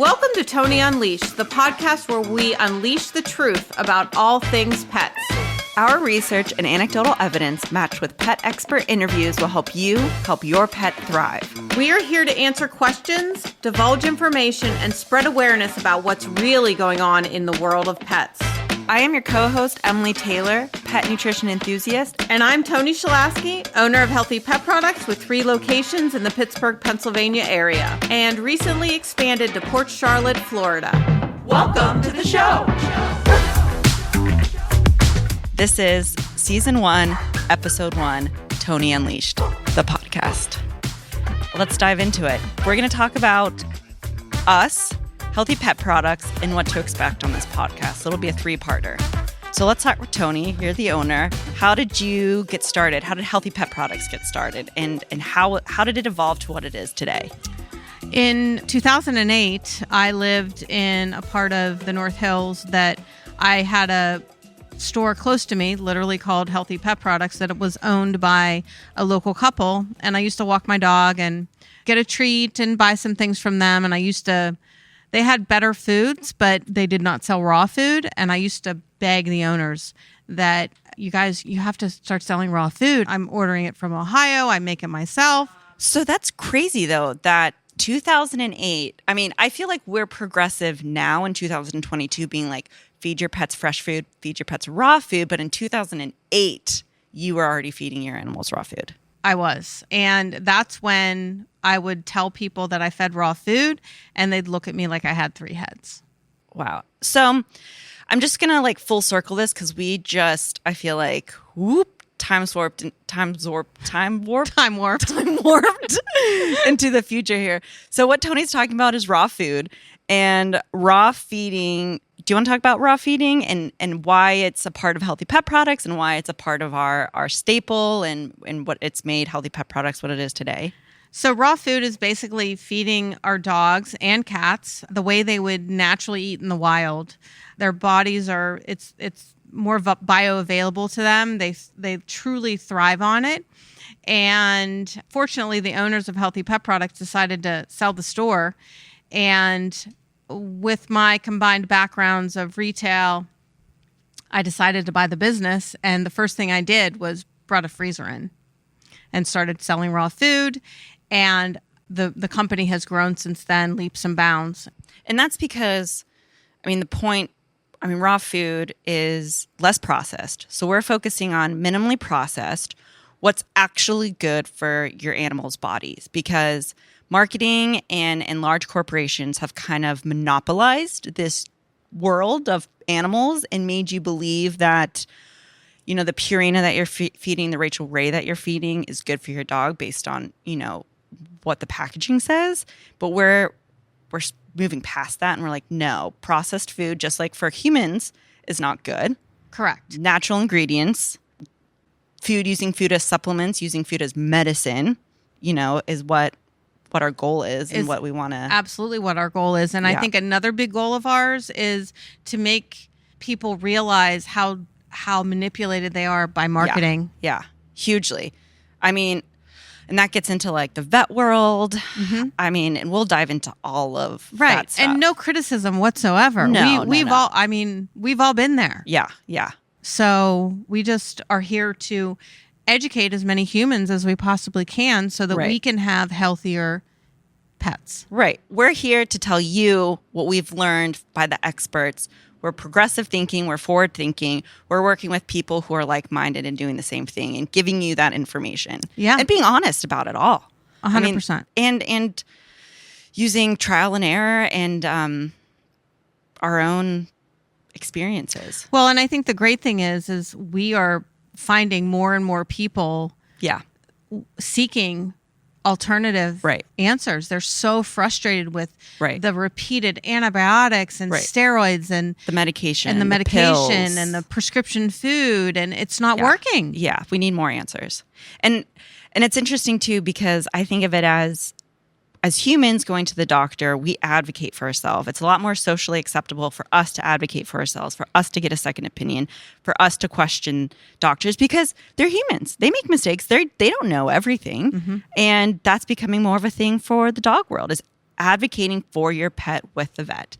Welcome to Toni Unleashed, the podcast where we unleash the truth about all things pets. Our research and anecdotal evidence matched with pet expert interviews will help you help your pet thrive. We are here to answer questions, divulge information, and spread awareness about what's really going on in the world of pets. I am your co-host, Emily Taylor, pet nutrition enthusiast. And I'm Toni Shalaski, owner of Healthy Pet Products with 3 locations in the Pittsburgh, Pennsylvania area, and recently expanded to Port Charlotte, Florida. Welcome to the show. This is Season 1, Episode 1, Toni Unleashed, the podcast. Let's dive into it. We're going to talk about us, healthy pet products, and what to expect on this podcast. So it'll be a 3-parter. So let's start with Toni. You're the owner. How did you get started? How did Healthy Pet Products get started? And how did it evolve to what it is today? In 2008, I lived in a part of the North Hills that I had a store close to me, literally called Healthy Pet Products, that it was owned by a local couple. And I used to walk my dog and get a treat and buy some things from them. And they had better foods, but they did not sell raw food. And I used to beg the owners that, you guys, you have to start selling raw food. I'm ordering it from Ohio. I make it myself. So that's crazy, though, that 2008, I mean, I feel like we're progressive now in 2022 being like, feed your pets fresh food, feed your pets raw food. But in 2008, you were already feeding your animals raw food. I was. And that's when I would tell people that I fed raw food and they'd look at me like I had 3 heads. Wow. So I'm just going to like full circle this because I feel like, time warped into the future here. So what Toni's talking about is raw food and raw feeding. Do you want to talk about raw feeding and why it's a part of Healthy Pet Products and why it's a part of our staple and what it's made Healthy Pet Products what it is today? So raw food is basically feeding our dogs and cats the way they would naturally eat in the wild. Their bodies it's more bioavailable to them. They truly thrive on it. And fortunately, the owners of Healthy Pet Products decided to sell the store. And with my combined backgrounds of retail, I decided to buy the business. And the first thing I did was brought a freezer in and started selling raw food. And the company has grown since then, leaps and bounds. And that's because, raw food is less processed. So we're focusing on minimally processed, what's actually good for your animals' bodies, because marketing and large corporations have kind of monopolized this world of animals and made you believe that, the Purina that you're feeding, the Rachel Ray that you're feeding is good for your dog based on, what the packaging says. But we're moving past that and we're like, no, processed food, just like for humans, is not good. Correct. Natural ingredients, using food as supplements, using food as medicine, is what our goal is and what we want to. Absolutely what our goal is. And I think another big goal of ours is to make people realize how manipulated they are by marketing. Yeah, hugely. And that gets into like the vet world. Mm-hmm. And we'll dive into all of that stuff. And no criticism whatsoever. We've all been there. Yeah. So we just are here to educate as many humans as we possibly can so that we can have healthier pets. Right. We're here to tell you what we've learned by the experts. We're progressive thinking. We're forward thinking. We're working with people who are like-minded and doing the same thing and giving you that information. Yeah. And being honest about it all. 100%. And using trial and error and our own experiences. Well, and I think the great thing is we are finding more and more people seeking alternative answers. They're so frustrated with the repeated antibiotics and steroids and the medication and the pills. And the prescription food, and it's not working. Yeah, we need more answers. And it's interesting too because I think of it as humans going to the doctor, we advocate for ourselves. It's a lot more socially acceptable for us to advocate for ourselves, for us to get a second opinion, for us to question doctors because they're humans. They make mistakes. They don't know everything. Mm-hmm. And that's becoming more of a thing for the dog world is advocating for your pet with the vet,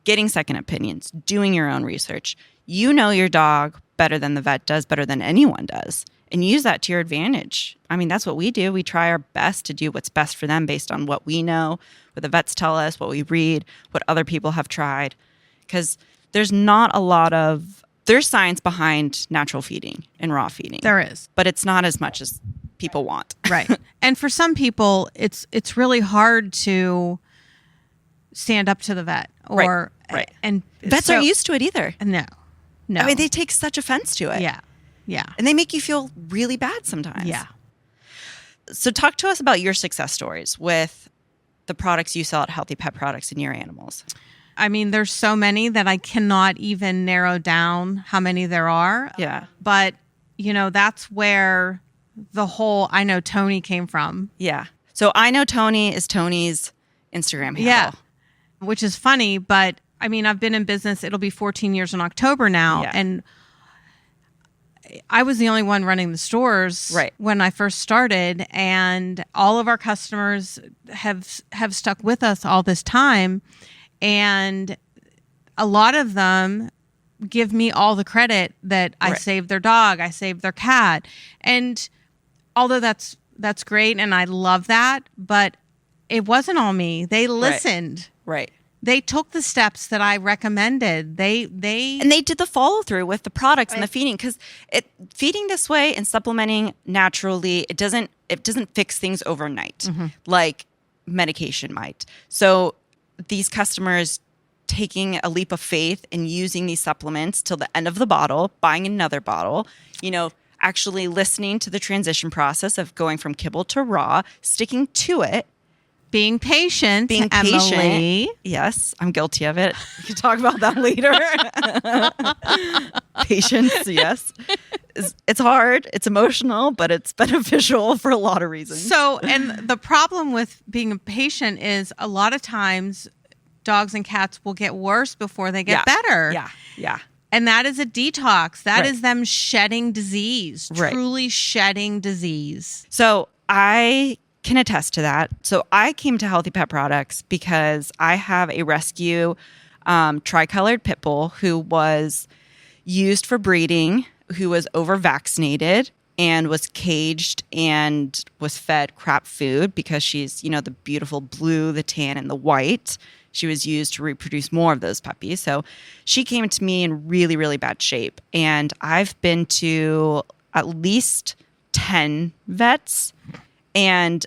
getting second opinions, doing your own research. You know your dog better than the vet does, better than anyone does, and use that to your advantage. I mean, that's what we do. We try our best to do what's best for them based on what we know, what the vets tell us, what we read, what other people have tried. Because there's science behind natural feeding and raw feeding. There is. But it's not as much as people want. Right. And for some people, it's really hard to stand up to the vet. Or Right. And vets aren't used to it either. No. I mean, they take such offense to it. Yeah. Yeah. And they make you feel really bad sometimes. Yeah. So talk to us about your success stories with the products you sell at Healthy Pet Products and your animals. I mean, there's so many that I cannot even narrow down how many there are. Yeah. But, that's where the whole I Know Toni came from. Yeah. So I Know Toni is Toni's Instagram handle. Yeah. Which is funny, but I mean, I've been in business. It'll be 14 years in October now. Yeah. And I was the only one running the stores when I first started. And all of our customers have stuck with us all this time. And a lot of them give me all the credit that I saved their dog, I saved their cat. And although that's great and I love that, but it wasn't all me. They listened. Right. They took the steps that I recommended. And they did the follow through with the products and the feeding, because feeding this way and supplementing naturally, it doesn't fix things overnight like medication might. So these customers taking a leap of faith and using these supplements till the end of the bottle, buying another bottle, actually listening to the transition process of going from kibble to raw, sticking to it. Being patient, Emily. Yes, I'm guilty of it. We can talk about that later. Patience, yes. It's hard, it's emotional, but it's beneficial for a lot of reasons. So, and the problem with being a patient is a lot of times dogs and cats will get worse before they get better. Yeah. And that is a detox. That is them shedding disease, Right. truly shedding disease. So I can attest to that. So I came to Healthy Pet Products because I have a rescue tricolored pit bull who was used for breeding, who was over-vaccinated and was caged and was fed crap food because she's, the beautiful blue, the tan, and the white. She was used to reproduce more of those puppies. So she came to me in really, really bad shape. And I've been to at least 10 vets. And,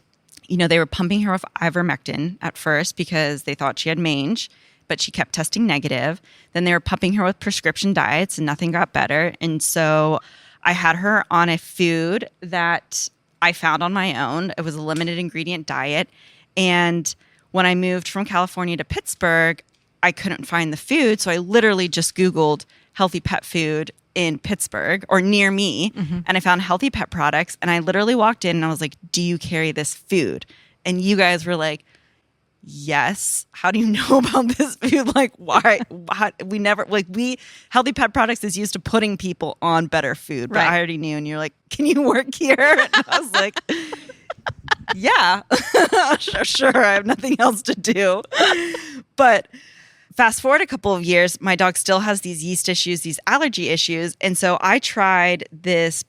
they were pumping her with ivermectin at first because they thought she had mange, but she kept testing negative. Then they were pumping her with prescription diets and nothing got better. And so I had her on a food that I found on my own. It was a limited ingredient diet. And when I moved from California to Pittsburgh, I couldn't find the food. So I literally just Googled healthy pet food in Pittsburgh or near me. And I found Healthy Pet Products. And I literally walked in and I was like, do you carry this food? And you guys were like, yes. How do you know about this food? Like, why? We never, Healthy Pet Products is used to putting people on better food. But I already knew. And you're like, can you work here? And I was like, yeah, sure. I have nothing else to do. But fast forward a couple of years, my dog still has these yeast issues, these allergy issues. And so I tried this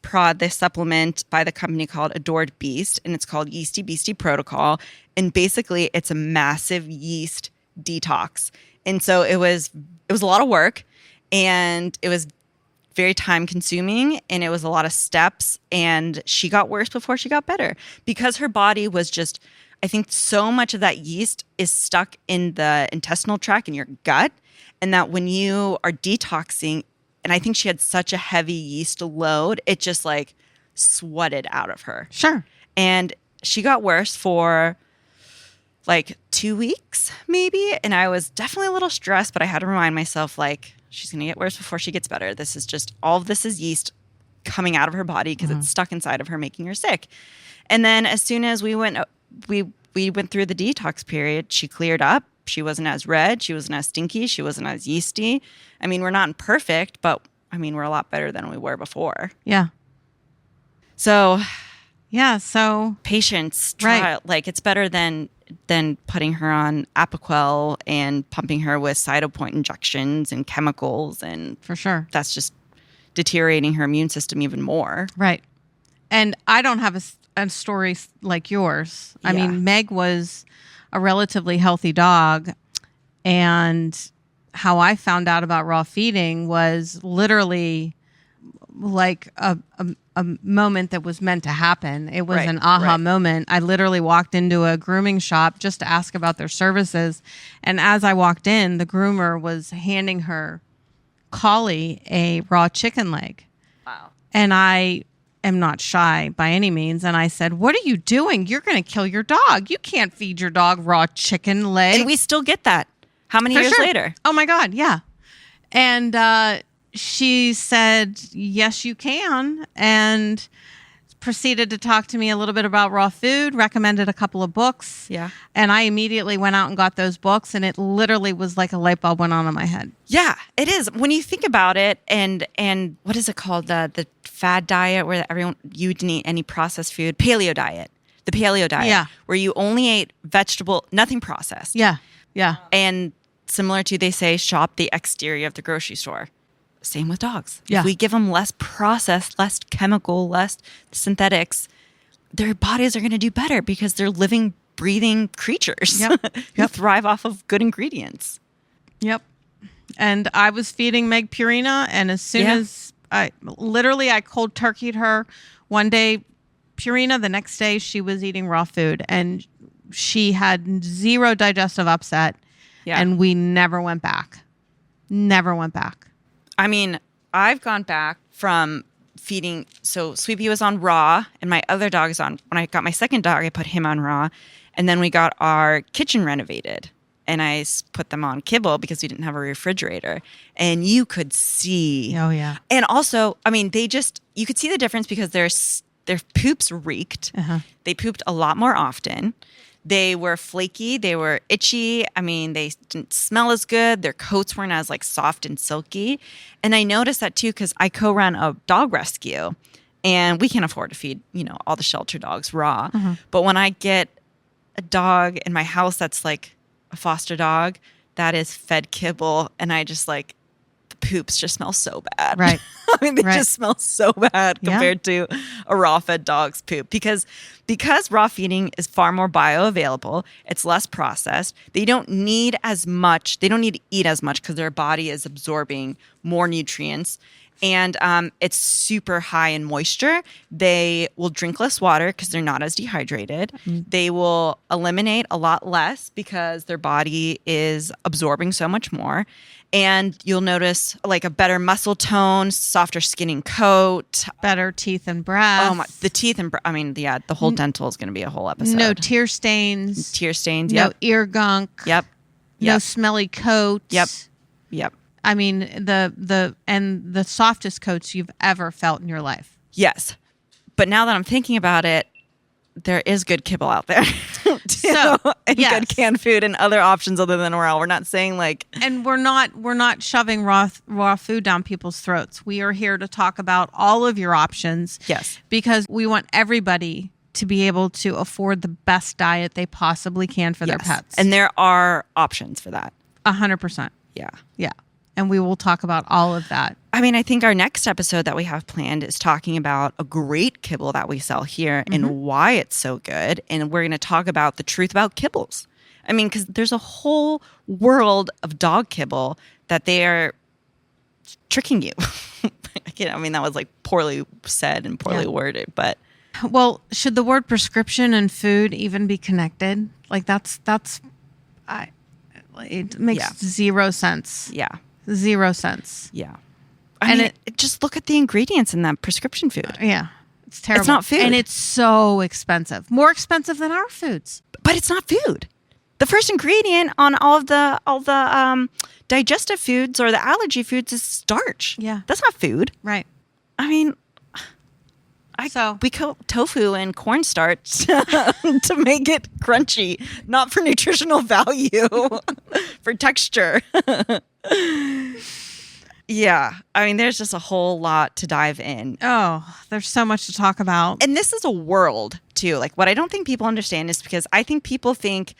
supplement by the company called Adored Beast, and it's called Yeasty Beastie Protocol. And basically it's a massive yeast detox. And so it was a lot of work, and it was very time consuming, and it was a lot of steps, and she got worse before she got better because her body was just, I think so much of that yeast is stuck in the intestinal tract in your gut, and that when you are detoxing, and I think she had such a heavy yeast load, it just like sweated out of her. Sure. And she got worse for like 2 weeks maybe, and I was definitely a little stressed, but I had to remind myself like, she's going to get worse before she gets better. This is just, all of this is yeast coming out of her body because it's stuck inside of her, making her sick. And then as soon as we went through the detox period, she cleared up. She wasn't as red. She wasn't as stinky. She wasn't as yeasty. I mean, we're not perfect, but I mean, we're a lot better than we were before. Yeah. So yeah. So patience, try, like it's better than than putting her on Apoquel and pumping her with Cytopoint injections and chemicals. And For sure. that's just deteriorating her immune system even more. Right. And I don't have a story like yours. I Yeah. mean, Meg was a relatively healthy dog. And how I found out about raw feeding was literally like a moment that was meant to happen. It was Right, an aha right. moment. I literally walked into a grooming shop just to ask about their services. And as I walked in, the groomer was handing her collie a raw chicken leg. Wow. And I am not shy by any means. And I said, "What are you doing? You're going to kill your dog. You can't feed your dog raw chicken leg." And we still get that. How many For years sure. later? Oh my God, yeah. And she said, "Yes, you can," and proceeded to talk to me a little bit about raw food, recommended a couple of books. Yeah. And I immediately went out and got those books, and it literally was like a light bulb went on in my head. Yeah, it is. When you think about it, and what is it called? The fad diet where you didn't eat any processed food. Paleo diet. The paleo diet. Yeah. Where you only ate vegetable, nothing processed. Yeah, yeah. And similar to, they say, shop the exterior of the grocery store. Same with dogs. Yeah. If we give them less processed, less chemical, less synthetics, their bodies are going to do better because they're living, breathing creatures Yep. who Yep. thrive off of good ingredients. Yep. And I was feeding Meg Purina, and as soon Yeah. as I cold turkeyed her one day, Purina, the next day she was eating raw food, and she had zero digestive upset. Yeah. And we never went back. Never went back. I mean, I've gone back from feeding. So Sweepy was on raw, and my other dog is on. When I got my second dog, I put him on raw, and then we got our kitchen renovated, and I put them on kibble because we didn't have a refrigerator, and you could see. Oh yeah. And also, I mean, you could see the difference because their poops reeked. Uh-huh. They pooped a lot more often. They were flaky. They were itchy. I mean, they didn't smell as good. Their coats weren't as like soft and silky. And I noticed that too because I co-run a dog rescue, and we can't afford to feed, all the shelter dogs raw. Mm-hmm. But when I get a dog in my house that's like a foster dog that is fed kibble, and I just like, the poops just smell so bad. Right. I mean, they Right. just smell so bad Yeah. compared to a raw fed dog's poop because raw feeding is far more bioavailable. It's less processed. They don't need as much. They don't need to eat as much because their body is absorbing more nutrients. And it's super high in moisture. They will drink less water because they're not as dehydrated. They will eliminate a lot less because their body is absorbing so much more. And you'll notice like a better muscle tone, softer skin and coat. Better teeth and breath. Oh my, the teeth and the whole dental is going to be a whole episode. No tear stains. Tear stains. No Yep. ear gunk. Yep. No Yep. smelly coats. Yep. I mean, the softest coats you've ever felt in your life. Yes. But now that I'm thinking about it, there is good kibble out there. So, and yes. good canned food and other options other than raw. We're not saying like, And we're not shoving raw food down people's throats. We are here to talk about all of your options. yes. Because we want everybody to be able to afford the best diet they possibly can for their Yes. pets. And there are options for that. 100%. Yeah. Yeah. And we will talk about all of that. I mean, I think our next episode that we have planned is talking about a great kibble that we sell here and why it's so good. And we're going to talk about the truth about kibbles. I mean, because there's a whole world of dog kibble that they are tricking you. I mean, that was like poorly said and poorly worded, but Well, should the word prescription and food even be connected? Like it makes Yeah. zero sense. yeah. 0 cents. Yeah. And I mean, just look at the ingredients in that prescription food. Yeah. It's terrible. It's not food. And it's so expensive. More expensive than our foods. But it's not food. The first ingredient on all the digestive foods or the allergy foods is starch. Yeah. That's not food. Right. I mean, So we coat tofu and cornstarch to make it crunchy, not for nutritional value, for texture. Yeah. I mean, there's just a whole lot to dive in. Oh, there's so much to talk about. And this is a world too. Like what I don't think people understand is because I think people think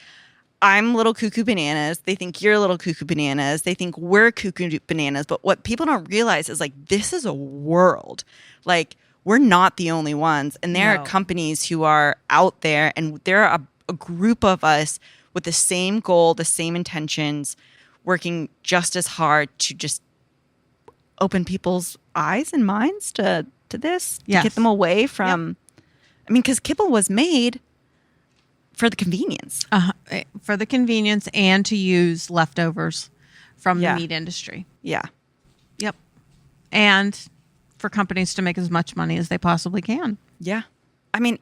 I'm little cuckoo bananas. They think you're little cuckoo bananas. They think we're cuckoo bananas. But what people don't realize is like, this is a world. Like we're not the only ones. And there No. are companies who are out there, and there are a group of us with the same goal, the same intentions, working just as hard to just open people's eyes and minds to this, to Yes. get them away from, I mean, because kibble was made for the convenience. For the convenience and to use leftovers from Yeah. the meat industry. Yeah. Yep. And for companies to make as much money as they possibly can. Yeah. I mean,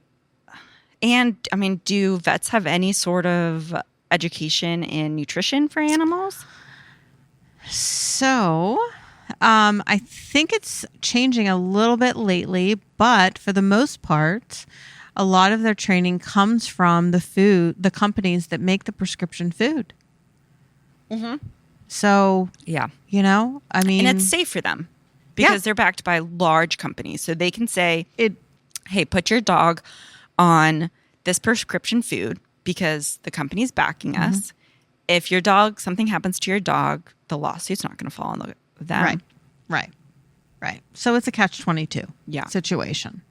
do vets have any sort of education in nutrition for animals? So, I think it's changing a little bit lately, but for the most part, a lot of their training comes from the companies that make the prescription food. Mm-hmm. So, Yeah. I mean, And it's safe for them because they're backed by large companies. So they can say, hey, put your dog on this prescription food because the company's backing us. If something happens to your dog, the lawsuit's not going to fall on them. Right. So it's a catch-22 Yeah. situation.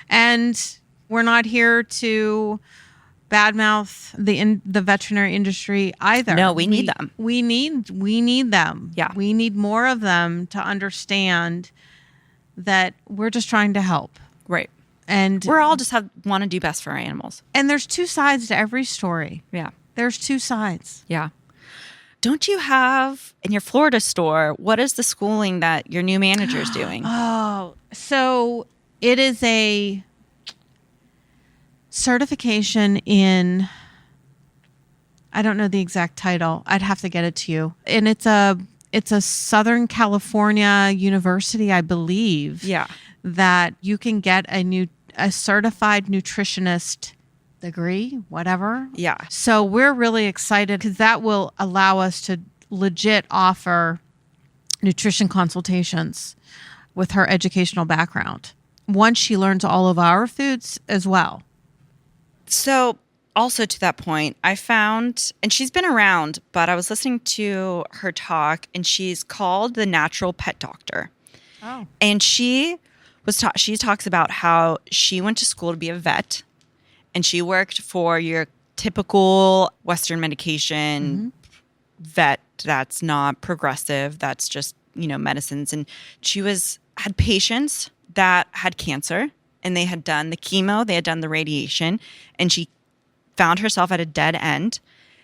And we're not here to badmouth the veterinary industry either. No, we need them. We need them. Yeah. We need more of them to understand that we're just trying to help. Right. And We're all just want to do best for our animals. and there's two sides to every story. Yeah. There's two sides. Yeah. Don't you have in your Florida store, what is the schooling that your new manager is doing? Oh, so it is a certification in, I don't know the exact title. I'd have to get it to you. And it's a Southern California university, I believe. Yeah. That you can get a certified nutritionist degree, whatever. Yeah. So we're really excited because that will allow us to legit offer nutrition consultations with her educational background once she learns all of our foods as well. So also to that point, I found, and she's been around, but I was listening to her talk, and she's called the Natural Pet Doctor. Oh. And she talks about how she went to school to be a vet, and she worked for your typical Western medication vet that's not progressive, that's just, medicines. And she had patients that had cancer, and they had done the chemo, they had done the radiation, and she found herself at a dead end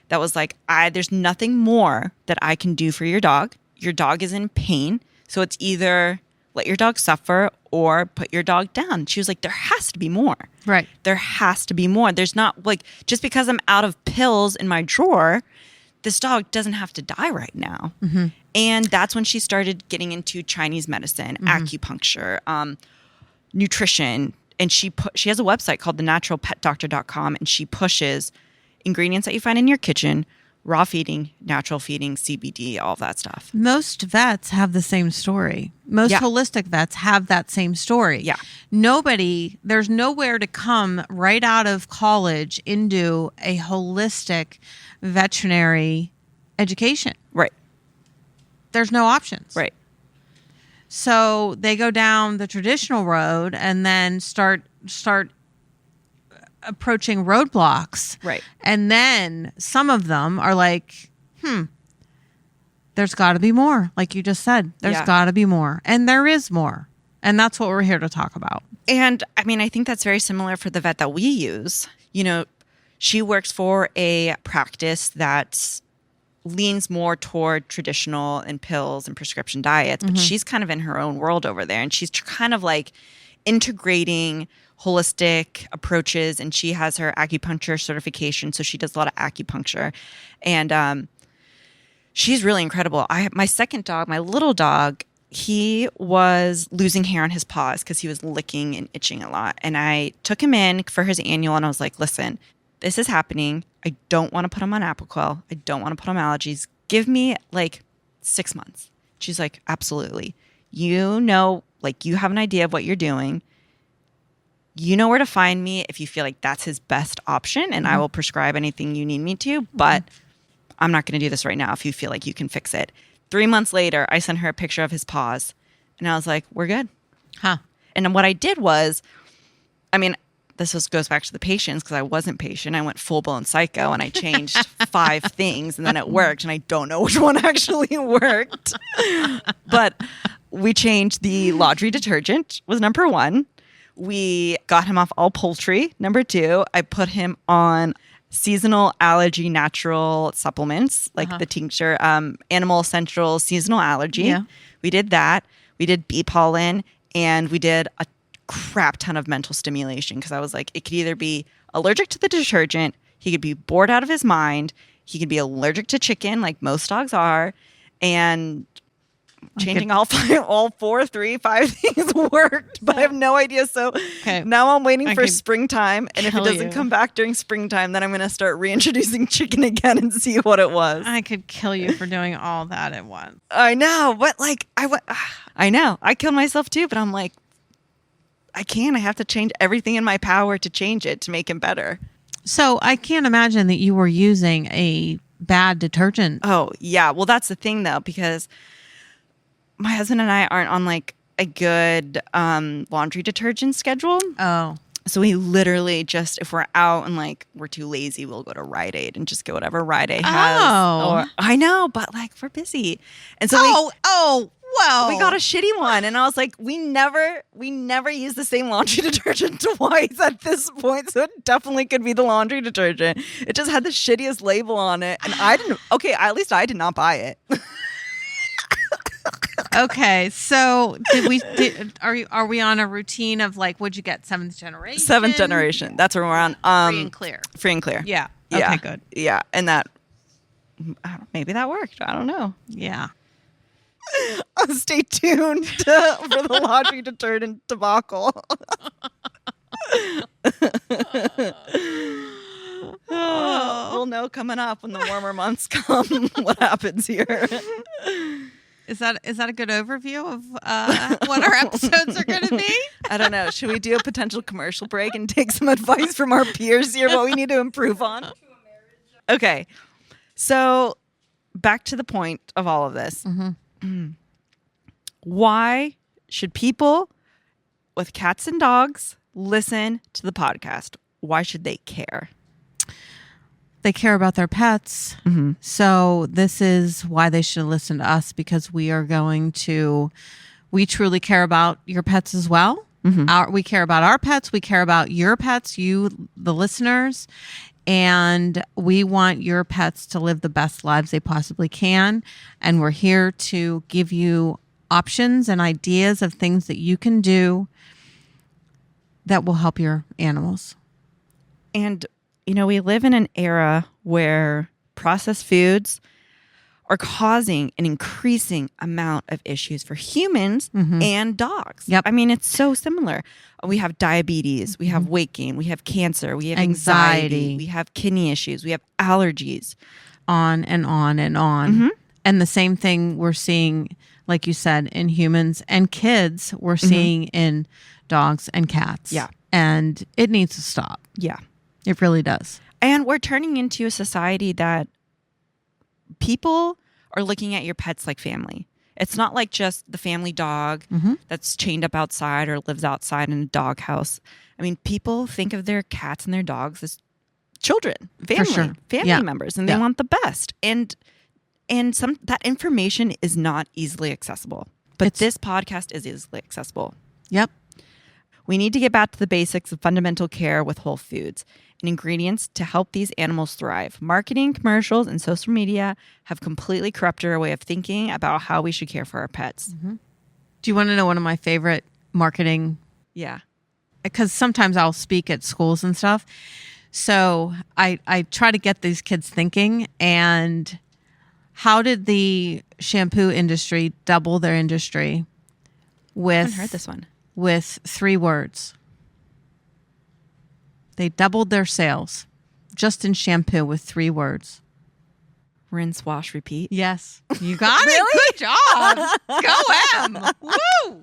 that was like, there's nothing more that I can do for your dog. Your dog is in pain. So it's either let your dog suffer or put your dog down. She was like, there has to be more. Right. There has to be more. There's not like, just because I'm out of pills in my drawer, this dog doesn't have to die right now. Mm-hmm. And that's when she started getting into Chinese medicine, acupuncture, nutrition. And she has a website called thenaturalpetdoctor.com, and she pushes ingredients that you find in your kitchen, raw feeding, natural feeding, CBD, all of that stuff. Most vets have the same story. Most holistic vets have that same story. Yeah. There's nowhere to come right out of college into a holistic veterinary education. Right. There's no options. Right. So they go down the traditional road and then start approaching roadblocks. Right. And then some of them are like, there's got to be more. Like you just said, there's got to be more. And there is more. And that's what we're here to talk about. And I mean, I think that's very similar for the vet that we use. She works for a practice that leans more toward traditional and pills and prescription diets, but she's kind of in her own world over there. And she's kind of like integrating holistic approaches, and she has her acupuncture certification, so she does a lot of acupuncture. And she's really incredible. My second dog, my little dog, he was losing hair on his paws because he was licking and itching a lot. And I took him in for his annual, and I was like, listen, this is happening. I don't want to put him on Apoquel. I don't want to put him on allergies. Give me like 6 months. She's like, absolutely. You know, like you have an idea of what you're doing. You know where to find me if you feel like that's his best option, and I will prescribe anything you need me to, but I'm not going to do this right now if you feel like you can fix it. 3 months later, I sent her a picture of his paws, and I was like, we're good. Huh. And then what I did was, I mean, goes back to the patience, because I wasn't patient. I went full-blown psycho, and I changed 5 things, and then it worked, and I don't know which one actually worked. But we changed the laundry detergent was number 1. We got him off all poultry. Number 2, I put him on seasonal allergy natural supplements, like the tincture, Animal Essential seasonal allergy. Yeah. We did that. We did bee pollen, and we did a crap ton of mental stimulation, because I was like, it could either be allergic to the detergent, he could be bored out of his mind, he could be allergic to chicken, like most dogs are, and changing all 4, 3, 5 things worked, but I have no idea. So now I'm waiting for springtime, and if it doesn't come back during springtime, then I'm going to start reintroducing chicken again and see what it was. I could kill you for doing all that at once. I know, but like I know I killed myself too, but I'm like, I have to change everything in my power to change it, to make him better. So I can't imagine that you were using a bad detergent. Oh yeah, well that's the thing though, because my husband and I aren't on like a good laundry detergent schedule. Oh. So we literally just, if we're out and like we're too lazy, we'll go to Rite Aid and just get whatever Rite Aid has. Oh. I know, but like we're busy. And so well, we got a shitty one. And I was like, we never use the same laundry detergent twice at this point. So it definitely could be the laundry detergent. It just had the shittiest label on it. And at least I did not buy it. Okay, so are we on a routine of like, what'd you get, 7th generation? 7th generation. That's where we're on. Free and clear. Free and clear. Yeah. Yeah. Okay, good. Yeah, and that maybe that worked. I don't know. Yeah. Stay tuned for the laundry detergent debacle. We'll know coming up when the warmer months come what happens here. Is that a good overview of what our episodes are going to be? I don't know. Should we do a potential commercial break and take some advice from our peers here, what we need to improve on? Okay. So back to the point of all of this. Mm-hmm. Why should people with cats and dogs listen to the podcast? Why should they care? They care about their pets. Mm-hmm. So this is why they should listen to us, because we truly care about your pets as well. Mm-hmm. We care about our pets. We care about your pets, you, the listeners. And we want your pets to live the best lives they possibly can. And we're here to give you options and ideas of things that you can do that will help your animals. And we live in an era where processed foods are causing an increasing amount of issues for humans and dogs. Yep. I mean, it's so similar. We have diabetes, we have weight gain, we have cancer, we have anxiety, we have kidney issues, we have allergies. On and on and on. Mm-hmm. And the same thing we're seeing, like you said, in humans and kids, we're seeing in dogs and cats. Yeah. And it needs to stop. Yeah. It really does. And we're turning into a society that people are looking at your pets like family. It's not like just the family dog that's chained up outside or lives outside in a dog house. I mean, people think of their cats and their dogs as children, family members, and they want the best. And that information is not easily accessible. But this podcast is easily accessible. Yep. We need to get back to the basics of fundamental care with whole foods and ingredients to help these animals thrive. Marketing, commercials, and social media have completely corrupted our way of thinking about how we should care for our pets. Mm-hmm. Do you want to know one of my favorite marketing? Yeah. Because sometimes I'll speak at schools and stuff. So I try to get these kids thinking. And how did the shampoo industry double their industry with... I haven't heard this one. With 3 words. They doubled their sales just in shampoo with 3 words. Rinse, wash, repeat. Yes. You got it. Good job. Go M. Woo.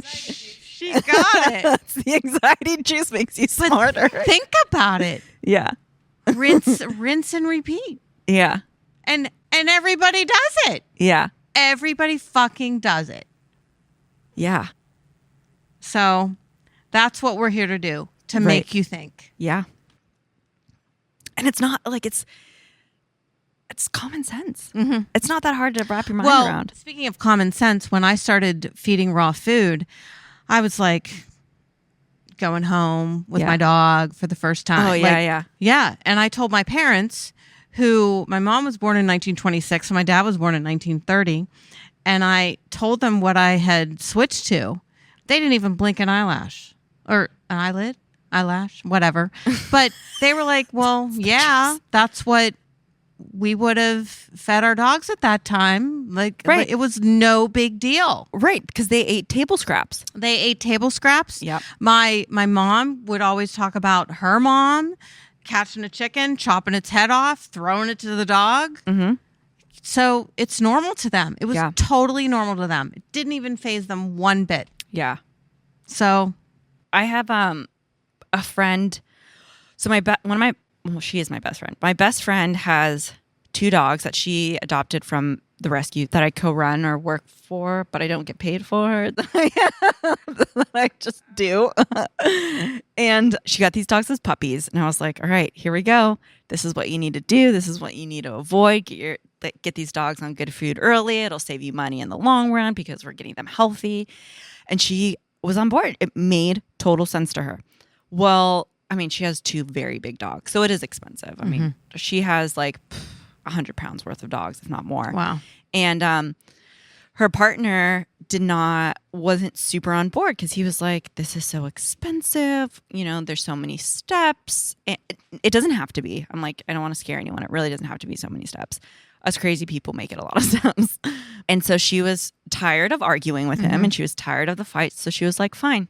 She got it. The anxiety juice makes you smarter. Think about it. Yeah. Rinse and repeat. Yeah. And everybody does it. Yeah. Everybody fucking does it. Yeah. So that's what we're here to do, to make you think. Yeah. And it's not like it's common sense. Mm-hmm. It's not that hard to wrap your mind around. Speaking of common sense, when I started feeding raw food, I was like going home with my dog for the first time. Oh, yeah. Yeah. And I told my parents, who my mom was born in 1926 and my dad was born in 1930. And I told them what I had switched to. They didn't even blink an eyelash or an eyelash, whatever. But they were like, well, yeah, that's what we would have fed our dogs at that time. Like, it was no big deal. Right. Because they ate table scraps. They ate table scraps. Yep. My mom would always talk about her mom catching a chicken, chopping its head off, throwing it to the dog. Mm-hmm. So it's normal to them. It was totally normal to them. It didn't even faze them one bit. Yeah. So I have a friend. So she is my best friend. My best friend has 2 dogs that she adopted from the rescue that I co-run or work for, but I don't get paid for. That I just do. And she got these dogs as puppies, and I was like, all right, here we go. This is what you need to do. This is what you need to avoid. Get these dogs on good food early. It'll save you money in the long run because we're getting them healthy. And she was on board. It made total sense to her. Well, I mean, she has 2 very big dogs, so it is expensive. I mean, she has like 100 pounds worth of dogs, if not more. Wow. And her partner wasn't super on board because he was like, this is so expensive. You know, there's so many steps. It doesn't have to be. I'm like, I don't want to scare anyone. It really doesn't have to be so many steps. Us crazy people make it a lot of steps. And so she was tired of arguing with him and she was tired of the fights. So she was like, fine,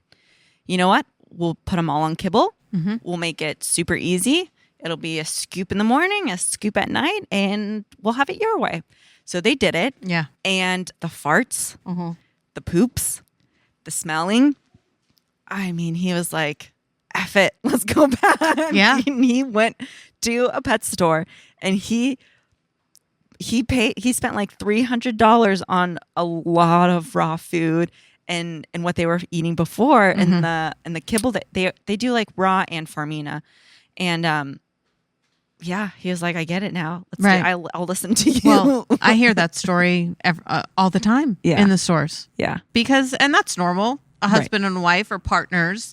you know what? We'll put them all on kibble. Mm-hmm. We'll make it super easy. It'll be a scoop in the morning, a scoop at night, and we'll have it your way. So they did it. Yeah. And the farts, the poops, the smelling. I mean, he was like, F it, let's go back. Yeah. And he went to a pet store and he spent like $300 on a lot of raw food and what they were eating before and the kibble that they do like raw and farmina. And yeah, he was like, I get it now. I'll listen to you. Well, I hear that story all the time in the stores. Yeah. And that's normal. A husband and wife or partners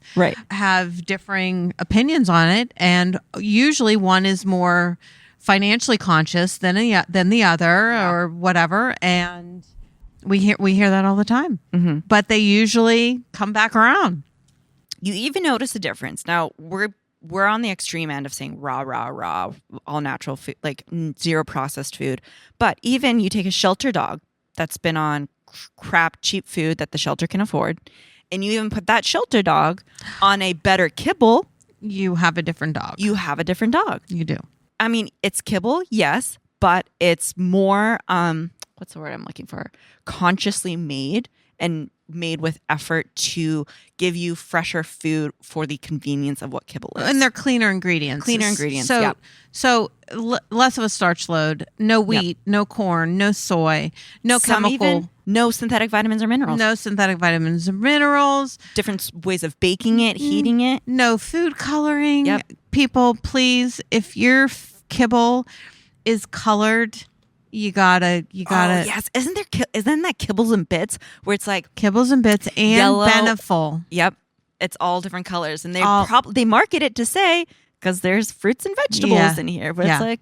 have differing opinions on it. And usually one is more financially conscious than the other or whatever. And we hear that all the time. Mm-hmm. But they usually come back around. You even notice a difference. Now, we're on the extreme end of saying raw, all natural food, like 0 processed food. But even you take a shelter dog that's been on crap, cheap food that the shelter can afford, and you even put that shelter dog on a better kibble. You have a different dog. You have a different dog. You do. I mean, it's kibble, yes, but it's more, what's the word I'm looking for? Consciously made and made with effort to give you fresher food for the convenience of what kibble is. And they're cleaner ingredients. So less of a starch load, no wheat, no corn, no soy, no chemical. No synthetic vitamins or minerals. No synthetic vitamins and minerals. Different ways of baking it, heating it. No food coloring. Yep. People, please, if your kibble is colored, you gotta. Oh, yes, isn't that Kibbles and Bits where it's like Kibbles and Bits and yellow, Beneful? Yep, it's all different colors, and they market it to say because there's fruits and vegetables in here, but it's like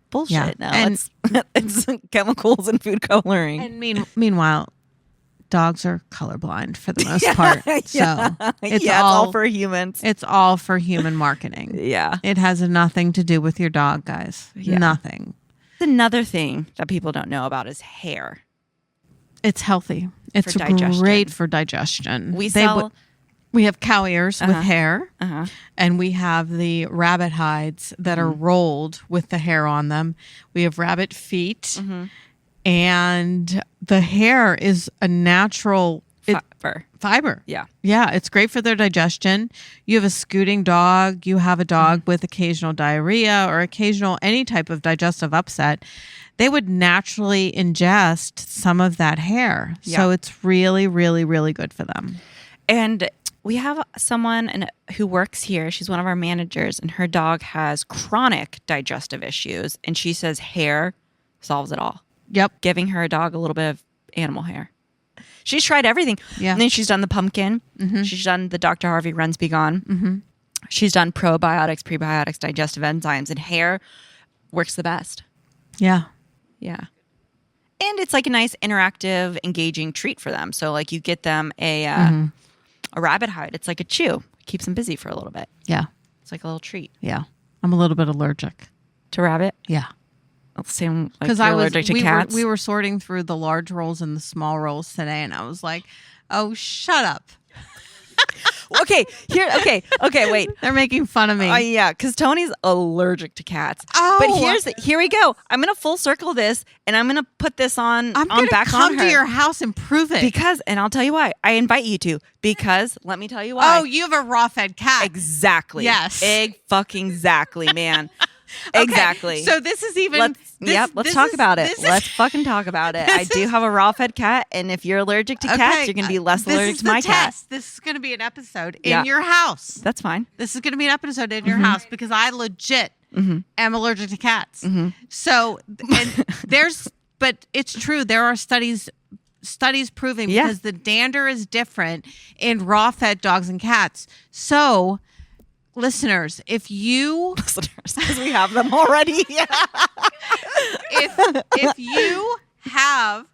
bullshit. Yeah. No, and it's chemicals and food coloring. And meanwhile, dogs are colorblind for the most part, so it's all for humans. It's all for human marketing. Yeah, it has nothing to do with your dog, guys. Yeah. Nothing. Another thing that people don't know about is hair. It's healthy. It's great for digestion. We sell We have cow ears with hair, Uh-huh. and we have the rabbit hides that are rolled with the hair on them. We have rabbit feet, and the hair is a natural fiber. Yeah. Yeah, it's great for their digestion. You have a scooting dog, you have a dog with occasional diarrhea or occasional any type of digestive upset. They would naturally ingest some of that hair. Yeah. So it's really, really, really good for them. And we have someone who works here. She's one of our managers, and her dog has chronic digestive issues. And she says hair solves it all. Yep. Giving her dog a little bit of animal hair. She's tried everything. Yeah. And then she's done the pumpkin. She's done the Dr. Harvey Runs Be Gone. She's done probiotics, prebiotics, digestive enzymes, and hair works the best. Yeah. Yeah. And it's like a nice interactive, engaging treat for them. So like you get them a rabbit hide. It's like a chew. It keeps them busy for a little bit. Yeah. It's like a little treat. Yeah. I'm a little bit allergic. To rabbit? Yeah. Same, like Because you're allergic to cats? We were sorting through the large rolls and the small rolls today, and I was like, "Oh, shut up!" Okay, wait. They're making fun of me. Yeah, because Tony's allergic to cats. Oh. But here we go. I'm gonna full circle this, and I'm gonna put this on. I'm gonna back come on her to your house and prove it. because, and I'll tell you why. I invite you to because let me tell you why. Oh, you have a raw fed cat. Exactly. Yes. Fucking exactly, man. Okay, Exactly. So this is even. Let's talk about it. Let's fucking talk about it. I do have a raw fed cat, and if you're allergic to cats, you're going to be less allergic to my cat. This is going to be an episode in your house. That's fine. This is going to be an episode in your house because I legit am allergic to cats. So, and but it's true. There are studies proving because the dander is different in raw fed dogs and cats. So, listeners, because we have them already. if you have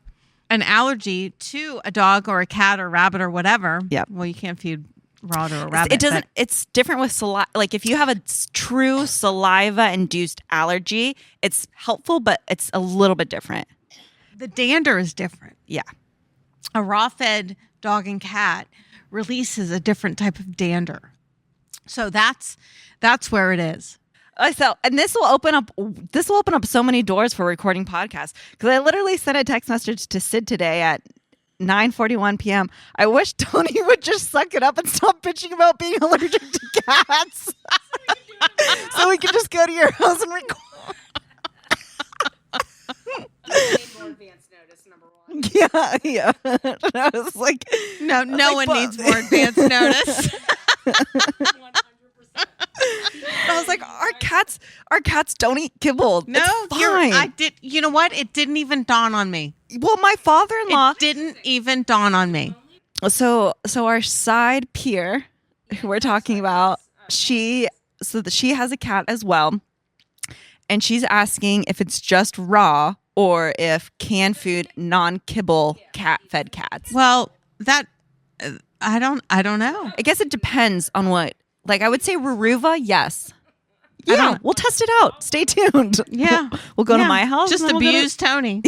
an allergy to a dog or a cat or rabbit or whatever, well, you can't feed raw to a rabbit. It doesn't. It's different with saliva. Like if you have a true saliva-induced allergy, it's helpful, but it's a little bit different. The dander is different. Yeah, a raw-fed dog and cat releases a different type of dander. So that's where it is. And this will open up so many doors for recording podcasts because I literally sent a text message to Sid today at 9:41 p.m. I wish Toni would just suck it up and stop bitching about being allergic to cats, so we can just go to your house and record. More advance notice, number one. Yeah. And I was like, no one needs more advance notice. 100%. I was like, our cats don't eat kibble. No, I did. You know what? It didn't even dawn on me. Well, my father-in-law didn't even dawn on me. So our side peer, who we're talking about, she has a cat as well, and she's asking if it's just raw or if canned food, non-kibble cat-fed cats. Well, that I don't know. I guess it depends on what. Like I would say Ruruva, yes. Yeah. We'll test it out. Stay tuned. Yeah. We'll go to my house. Just and then we'll abuse Toni.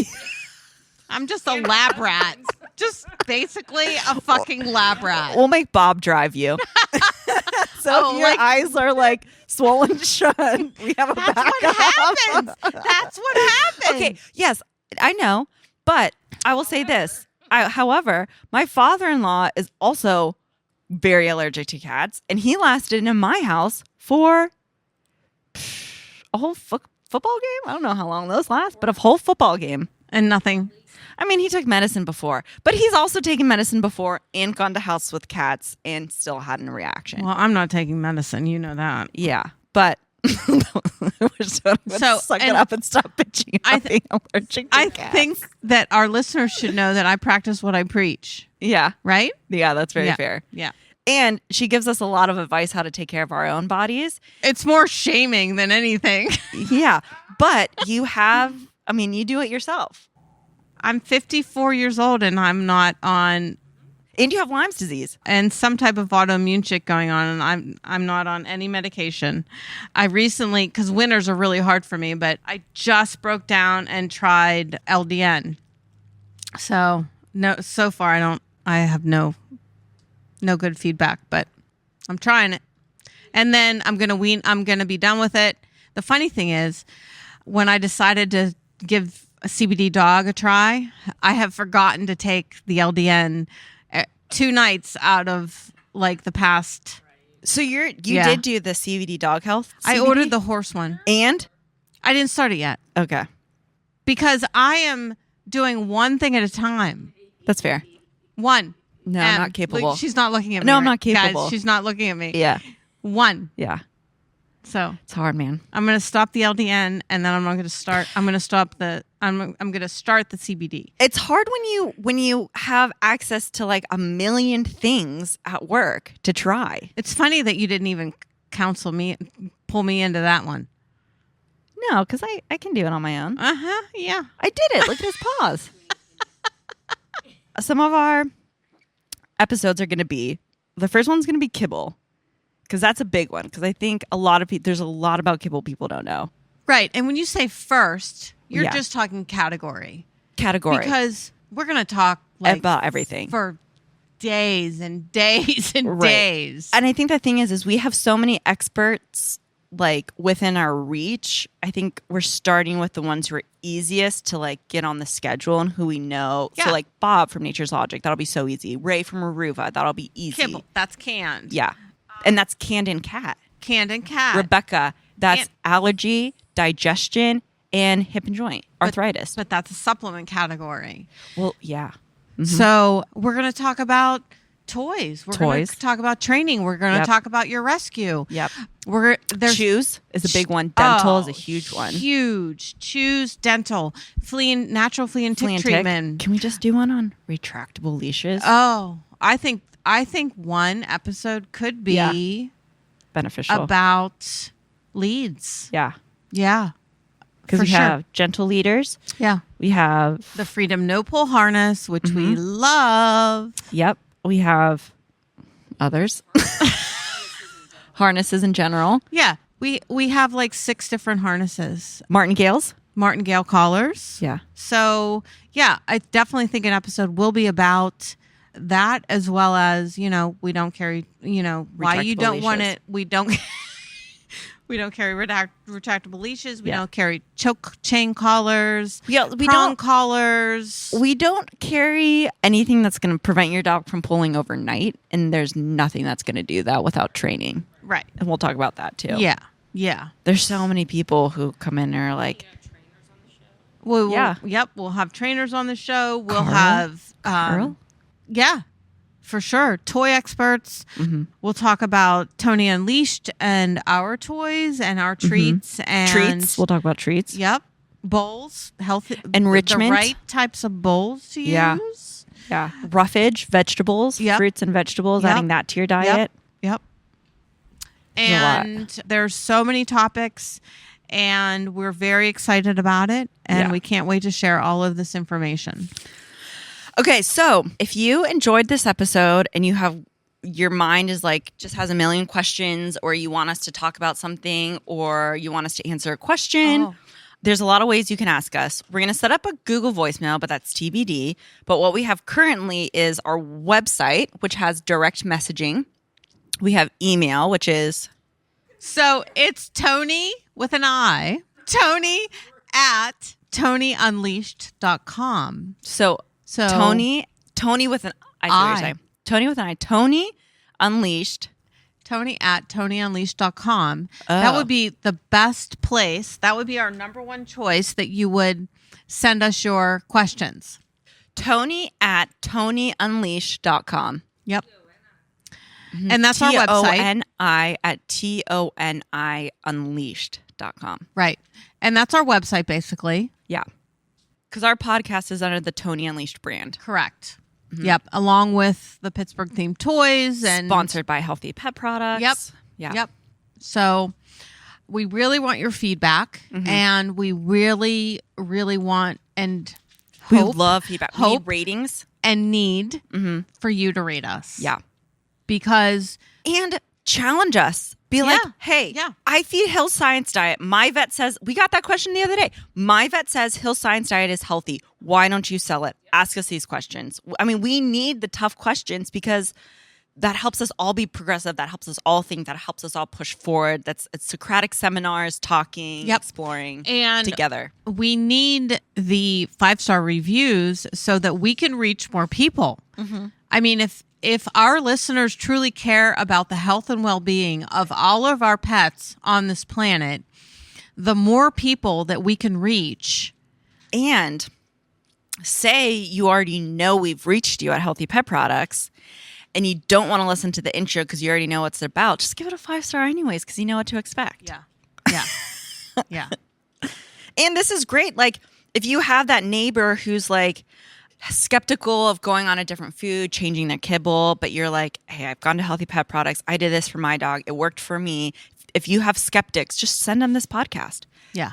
I'm just a lab rat. Just basically a fucking lab rat. We'll make Bob drive you. So if your eyes are like swollen shut, we have a backup. What happens. That's what happens. Okay. Yes, I know. But I will say this. However, my father-in-law is also very allergic to cats, and he lasted in my house for a whole football game. I don't know how long those last, but a whole football game. And nothing. I mean, he took medicine before, but he's also taken medicine before and gone to house with cats and still had a reaction. Well, I'm not taking medicine. You know that. Yeah, but suck it up and stop bitching about being allergic to cats. I think that our listeners should know that I practice what I preach. Yeah. Right? Yeah, that's very fair. Yeah. And she gives us a lot of advice how to take care of our own bodies. It's more shaming than anything. Yeah. But you do it yourself. I'm 54 years old and I'm not on. And you have Lyme's disease. And some type of autoimmune shit going on. And I'm not on any medication. I recently, because winters are really hard for me, but I just broke down and tried LDN. So far I have no no good feedback, but I'm trying it. And then I'm gonna be done with it. The funny thing is, when I decided to give a CBD dog a try, I have forgotten to take the LDN 2 nights out of like the past. So you Yeah. did do the CBD dog health? I CBD? ordered the horse one. And? I didn't start it yet Okay. because I am doing one thing at a time. That's fair. One. No, I'm not capable. Look, she's not looking at me. No, I'm right? not capable. Guys, she's not looking at me. Yeah. One. Yeah. So It's hard, man. I'm going to stop the LDN and then I'm going to start the CBD. It's hard when you have access to like a million things at work to try. It's funny that you didn't even pull me into that one. No, because I can do it on my own. Uh-huh. Yeah. I did it. Look at his paws. Some of our episodes are going to be, the first one's going to be kibble, because that's a big one. Because I think there's a lot about kibble people don't know. Right. And when you say first, you're Yeah. just talking category. Because we're going to talk like about everything for days and days and Right. days. And I think the thing is we have so many experts like within our reach. I think we're starting with the ones who are easiest to like get on the schedule and who we know. Yeah. So like Bob from Nature's Logic, that'll be so easy. Ray from Aruva, that'll be easy. Kibble. That's canned. Yeah. And that's canned and cat. Canned and cat. Rebecca, that's And- allergy, digestion, and hip and joint arthritis. But that's a supplement category. Well, yeah. So we're going to talk about toys. We're going Toys. to talk about training. We're going to Yep. talk about your rescue. Yep. There's Shoes is a big one. Dental is a Oh, huge one. Huge. Choose dental. Natural flea and tick Flea and tick. treatment. Can we just do one on retractable leashes? Oh, I think one episode could be Yeah. Beneficial. about leads. Yeah. Yeah. Because For we sure. have gentle leaders. Yeah. We have, The Freedom No Pull harness, which we love. yep, we have others. Harnesses in general. Yeah. We have like 6 different harnesses. Martingales. Martingale collars. Yeah. So, yeah, I definitely think an episode will be about that, as well as, we don't carry, why you Retractable don't want leashes. it. We don't we don't carry retractable leashes. We Yeah. don't carry choke chain collars. We prong don't collars. we don't carry anything that's going to prevent your dog from pulling overnight, and there's nothing that's going to do that without training. Right. And we'll talk about that too. Yeah. Yeah. There's so many people who come in and are like, Yeah. Yep. We'll have trainers on the show. We'll Carl? have Carl? Yeah, for sure. Toy experts. Mm-hmm. We'll talk about Toni Unleashed and our toys and our treats and treats. We'll talk about treats. Yep. Bowls, healthy Enrichment. the right types of bowls to Yeah. use. Yeah. Roughage, vegetables, Yep. fruits and vegetables, Yep. adding that to your diet. Yep. There's a lot. And there's so many topics, and we're very excited about it, and Yeah. we can't wait to share all of this information. Okay, so if you enjoyed this episode and your mind is like just has a million questions, or you want us to talk about something, or you want us to answer a question, Oh. there's a lot of ways you can ask us. We're going to set up a Google voicemail, but that's TBD. But what we have currently is our website, which has direct messaging. We have email, which is So it's Toni with an I. Toni at ToniUnleashed.com. so Toni with an I. See what you're saying. Toni with an I. Toni Unleashed. Toni at ToniUnleashed.com. Oh. That would be the best place. That would be our number one choice that you would send us your questions. Toni at ToniUnleashed.com. Yep. And that's our website. TONI at TONI Unleashed.com. Right. And that's our website, basically. Yeah. Because our podcast is under the Toni Unleashed brand. Correct. Yep. Along with the Pittsburgh themed toys and Sponsored by Healthy Pet Products. Yep. Yeah. Yep. So we really want your feedback, and we really, really want and We hope love feedback. We hope need ratings. and need for you to rate us. Yeah. Because And challenge us. Be like, Yeah. hey, Yeah. I feed Hill Science Diet. My vet says, we got that question the other day. My vet says Hill Science Diet is healthy. Why don't you sell it? Ask us these questions. I mean, we need the tough questions because that helps us all be progressive. That helps us all think. That helps us all push forward. It's Socratic seminars, talking, exploring, and together. We need the 5-star reviews so that we can reach more people. I mean, if our listeners truly care about the health and well-being of all of our pets on this planet, the more people that we can reach. And say you already know we've reached you at Healthy Pet Products and you don't want to listen to the intro because you already know what it's about, just give it a 5-star anyways because you know what to expect. Yeah. And this is great. Like, if you have that neighbor who's like skeptical of going on a different food, changing their kibble, but you're like, hey, I've gone to Healthy Pet Products. I did this for my dog. It worked for me. If you have skeptics, just send them this podcast. Yeah.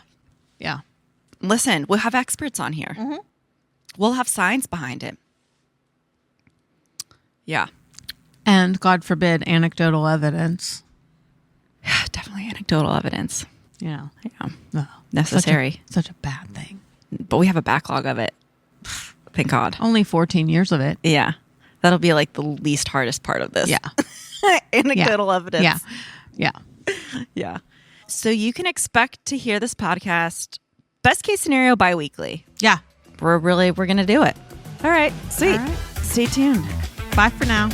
Listen, we'll have experts on here. We'll have science behind it. Yeah. And God forbid, anecdotal evidence. Definitely anecdotal evidence. Yeah. Oh, necessary. Such a bad thing. But we have a backlog of it. Thank God. Only 14 years of it. Yeah. That'll be like the least hardest part of this. Yeah. Anecdotal evidence. Yeah. So you can expect to hear this podcast, best case scenario, bi-weekly. Yeah. We're going to do it. All right. Sweet. All right. Stay tuned. Bye for now.